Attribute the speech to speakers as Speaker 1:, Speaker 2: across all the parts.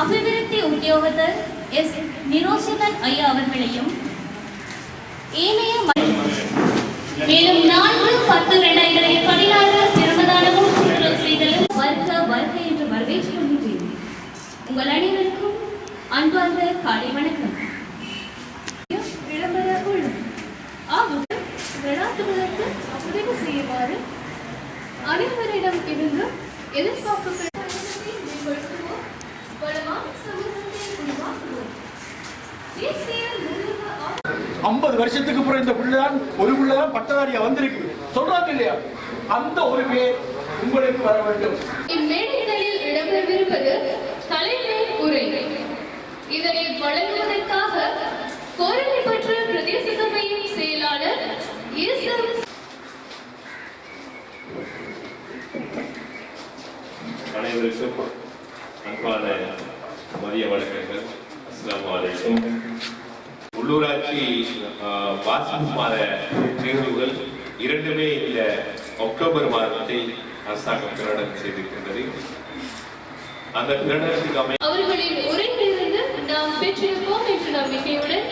Speaker 1: அபிவிருத்தி உத்தியோகத்தர் எஸ் நிரோஷனன் ஐயா அவர்களையும் ஏனைய மேலும் 4/10/2016 சிரமதானமும் செய்தலும் வருக என்று வரவேற்று கொள்கிறேன். உங்கள் அனைவருக்கும் அன்பார்ந்த காலை வணக்கம். விளம்பர குழு நடாத்துவதற்கு உதவி செய்யுமாறு அனைவரிடம் இருந்து எதிர்பார்ப்புகள்
Speaker 2: 50 வருஷத்துக்கு அப்புறம் இந்த புள்ளதான் ஒரு புள்ளதான் பட்டதாரியா வந்திருக்கு சொல்றாங்க இல்லையா? அந்த ஒரு பேர் உங்களுக்கு வர வேண்டும்.
Speaker 3: இம்மேடைகளில் இடம்பெறவிருப்பது தலைமை உரை. இதனை வழங்குவதற்காக கோரளைப்பற்ற பிரதேச சபையின் செயலாளர்
Speaker 4: அனைவருக்கும் அன்பான மதிய வணக்கங்கள். அஸ்ஸலாமு அலைக்கும். உள்ளூராட்சி வாசிப்பு மாத நிகழ்வுகள் இரண்டுமே இந்த அக்டோபர் மாதத்தை அரசாங்கம் பிரகடனம் செய்திருக்கின்றது. அந்த பிரகடனத்துக்கு
Speaker 3: அவர்களின் உரையிலிருந்து நாம் பெற்றிருப்போம் என்ற நம்பிக்கையுடன்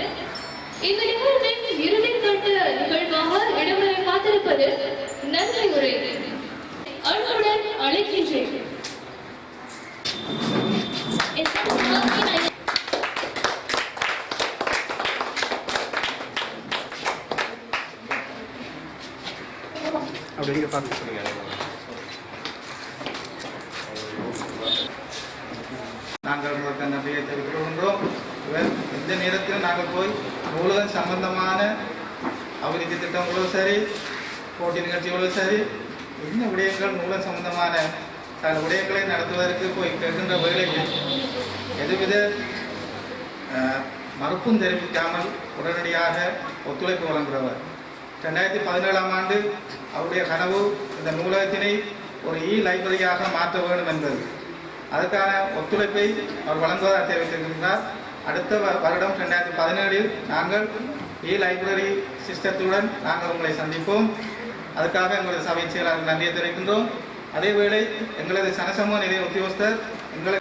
Speaker 3: இந்த நிகழ்வின் இறுதி கட்ட நிகழ்வாக இடம்பெற காத்திருப்பது நன்றி உரை. அன்புடன் அழைக்கின்றேன்.
Speaker 5: நாங்கள் நன்றியை தெரிவித்துக் கொள்கின்றோம். இந்த நேரத்தில் நாங்கள் போய் நூலகம் சம்பந்தமான அபிவிருத்தி திட்டங்களும் சரி, போட்டி நிகழ்ச்சிகளும் சரி, என்ன விடயங்கள் நூலகம் சம்பந்தமான சில விடயங்களை நடத்துவதற்கு போய் கேட்கின்ற வேளையில் எதுவித மறுப்பும் தெரிவிக்காமல் உடனடியாக ஒத்துழைப்பு வழங்குகிறவர். 2017ஆம் ஆண்டு அவருடைய கனவு இந்த நூலகத்தினை ஒரு லைப்ரரியாக மாற்ற வேண்டும் என்பது. அதுக்கான ஒத்துழைப்பை அவர் வழங்குவதாக தெரிவித்திருக்கின்றார். அடுத்த வருடம் 2017இல் நாங்கள் லைப்ரரி சிஸ்டத்துடன் நாங்கள் உங்களை சந்திப்போம். அதுக்காக எங்களது சபை செயலாளர் நன்றியை தெரிவிக்கின்றோம். அதேவேளை எங்களது சனசமூக நிலைய உத்தியோகஸ்தர் எங்களை